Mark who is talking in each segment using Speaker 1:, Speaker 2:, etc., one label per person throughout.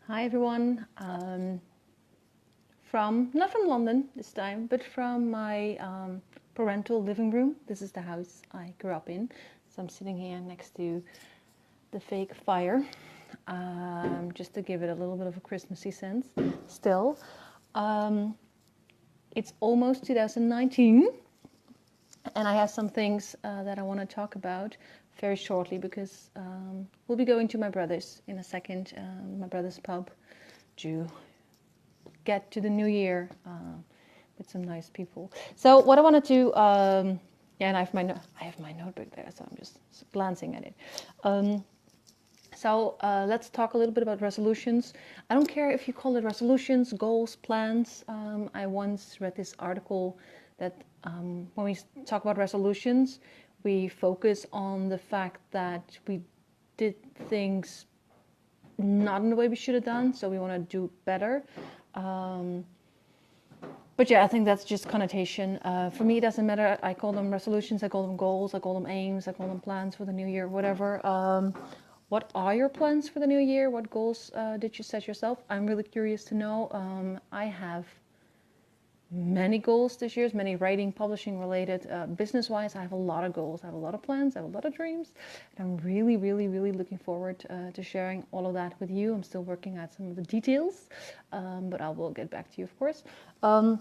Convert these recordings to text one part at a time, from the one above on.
Speaker 1: Hi everyone, not from London this time, but from my parental living room. This is the house I grew up in, so I'm sitting here next to the fake fire, just to give it a little bit of a Christmassy sense. Still, it's almost 2019, and I have some things that I want to talk about very shortly because we'll be going to my brother's in a second, my brother's pub, to get to the new year with some nice people. So what I want to do, yeah, and I have my notebook there, so I'm just glancing at it. So let's talk a little bit about resolutions. I don't care if you call it resolutions, goals, plans. I once read this article that when we talk about resolutions, we focus on the fact that we did things not in the way we should have done, so we want to do better. But yeah, I think that's just connotation. For me, it doesn't matter. I call them resolutions, I call them goals, I call them aims, I call them plans for the new year, whatever. What are your plans for the new year? What goals did you set yourself? I'm really curious to know. I have many goals this year, many writing, publishing related. Business-wise, I have a lot of goals. I have a lot of plans. I have a lot of dreams. And I'm really, really, really looking forward to sharing all of that with you. I'm still working out some of the details, but I will get back to you, of course. So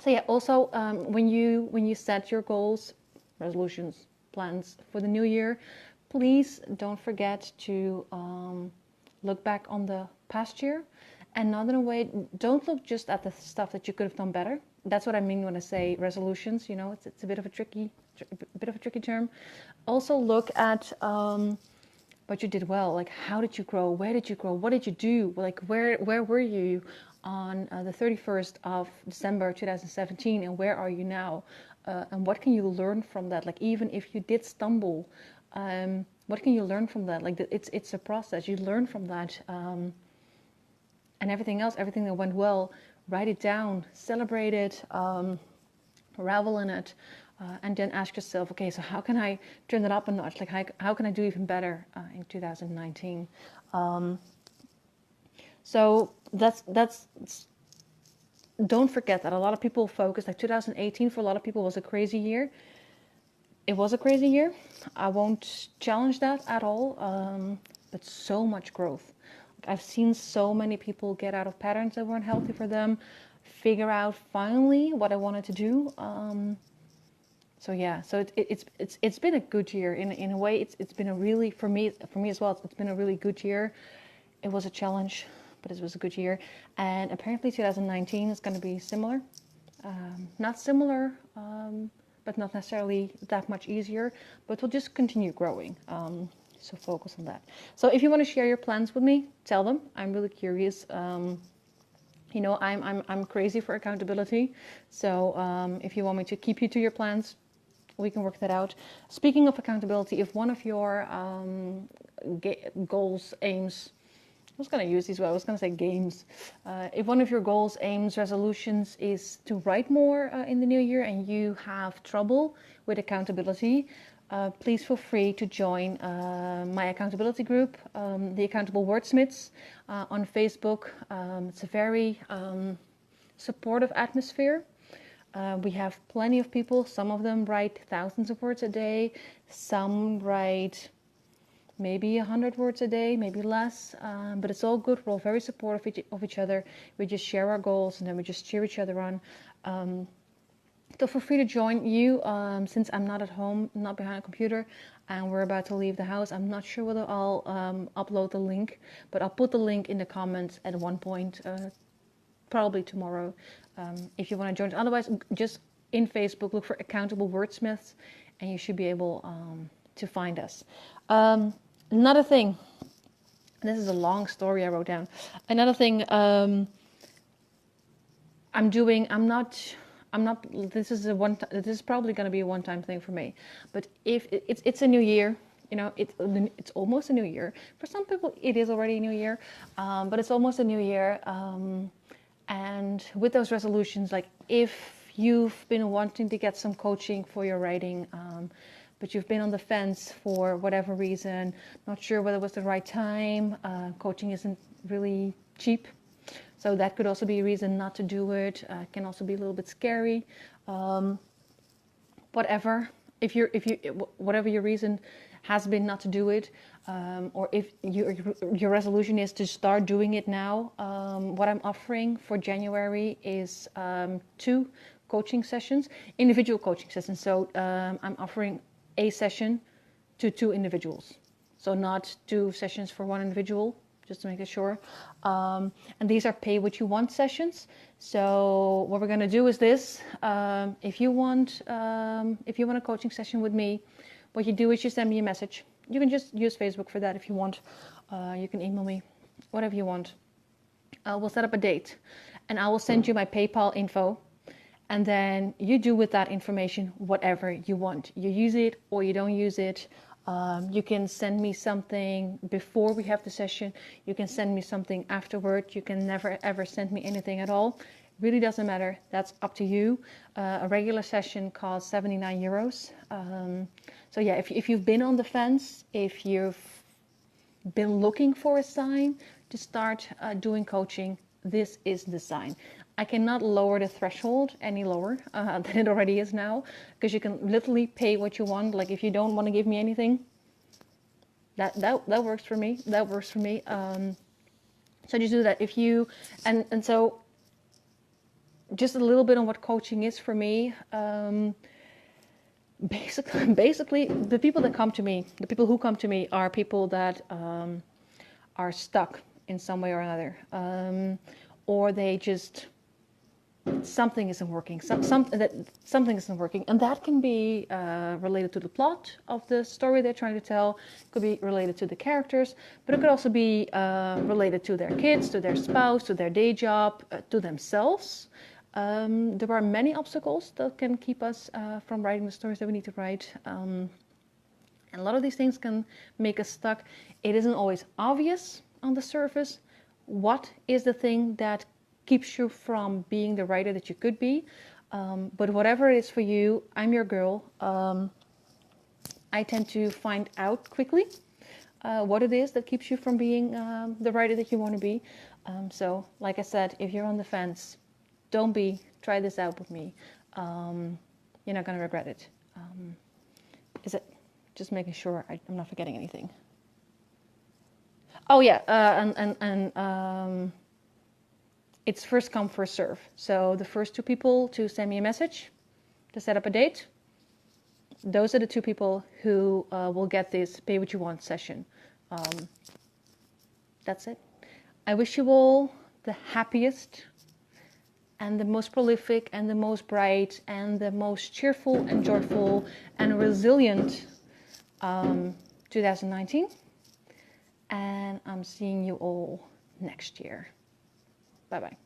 Speaker 1: yeah, also when you set your goals, resolutions, plans for the new year, please don't forget to look back on the past year, and not in a way, don't look just at the stuff that you could have done better. That's what I mean when I say resolutions. You know, it's a bit of a tricky term. Also look at what you did well. Like, how did you grow? Where did you grow? What did you do? Like, where were you on the 31st of December 2017, and where are you now? And what can you learn from that? Like, even if you did stumble, what can you learn from that? Like, it's a process. You learn from that. And everything else, everything that went well, write it down, celebrate it, revel in it, and then ask yourself, okay, so how can I turn it up a notch? Like, how can I do even better in 2019? So that's don't forget that a lot of people focus, like 2018 for a lot of people was a crazy year. It was a crazy year. I won't challenge that at all, but so much growth. I've seen so many people get out of patterns that weren't healthy for them, figure out finally what I wanted to do. So yeah, so it's been a good year in a way. It's been a really, for me as well, it's been a really good year. It was a challenge, but it was a good year. And apparently 2019 is going to be similar. Not similar, but not necessarily that much easier, but we'll just continue growing. So focus on that. So if you want to share your plans with me, tell them. I'm really curious. You know, I'm crazy for accountability. So if you want me to keep you to your plans, we can work that out. Speaking of accountability, if one of your goals, aims, I was going to use these words, I was going to say games. If one of your goals, aims, resolutions is to write more in the new year, and you have trouble with accountability, please feel free to join my accountability group, the Accountable Wordsmiths, on Facebook. It's a very supportive atmosphere. We have plenty of people. Some of them write thousands of words a day. Some write maybe 100 words a day, maybe less, but it's all good. We're all very supportive of each other. We just share our goals, and then we just cheer each other on. So feel free to join you. Since I'm not at home, not behind a computer, and we're about to leave the house, I'm not sure whether I'll upload the link, but I'll put the link in the comments at one point, probably tomorrow, if you want to join. Otherwise, just in Facebook, look for Accountable Wordsmiths, and you should be able to find us. Another thing, this is a long story I wrote down. Another thing this is probably going to be a one-time thing for me, but if it's a new year, you know, it's almost a new year. For some people it is already a new year, but it's almost a new year, and with those resolutions, like if you've been wanting to get some coaching for your writing, but you've been on the fence for whatever reason, not sure whether it was the right time. Coaching isn't really cheap, so that could also be a reason not to do it. It can also be a little bit scary. Whatever, whatever your reason has been not to do it, or if your resolution is to start doing it now, what I'm offering for January is 2 coaching sessions, individual coaching sessions. So I'm offering a session to 2 individuals, so not 2 sessions for 1 individual, just to make it sure. And these are pay what you want sessions. So what we're going to do is this: if you want a coaching session with me, what you do is you send me a message. You can just use Facebook for that if you want. You can email me, whatever you want. We'll set up a date, and I will send you my PayPal info, and then you do with that information whatever you want. You use it or you don't use it. You can send me something before we have the session. You can send me something afterward. You can never ever send me anything at all. It really doesn't matter. That's up to you. A regular session costs 79 euros. So yeah, if you've been on the fence, if you've been looking for a sign to start doing coaching, this is the sign. I cannot lower the threshold any lower than it already is now, because you can literally pay what you want. Like if you don't want to give me anything, that works for me. That works for me. So just do that. If you and so just a little bit on what coaching is for me. Basically, the people that come to me, the people who come to me, are people that are stuck in some way or another, or they just something isn't working. Something isn't working, and that can be related to the plot of the story they're trying to tell. It could be related to the characters, but it could also be related to their kids, to their spouse, to their day job, to themselves. There are many obstacles that can keep us from writing the stories that we need to write. And a lot of these things can make us stuck. It isn't always obvious on the surface what is the thing that keeps you from being the writer that you could be. But whatever it is for you, I'm your girl. I tend to find out quickly what it is that keeps you from being the writer that you want to be. So like I said, if you're on the fence, don't be. Try this out with me. You're not going to regret it. Is it? Just making sure I'm not forgetting anything. Oh yeah, and it's first come, first serve. So the first 2 people to send me a message to set up a date, those are the 2 people who will get this pay what you want session. That's it. I wish you all the happiest and the most prolific and the most bright and the most cheerful and joyful and resilient 2019. And I'm seeing you all next year. Bye-bye.